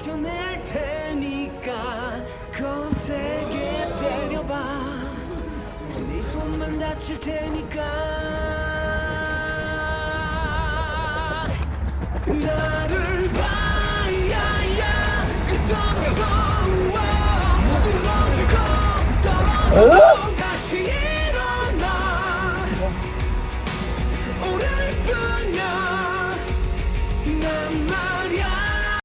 버텨낼 테니까 거세게 때려봐. 네 손만 다칠 테니까 나를 봐야야. 끝없어 쓰러지고 떨어져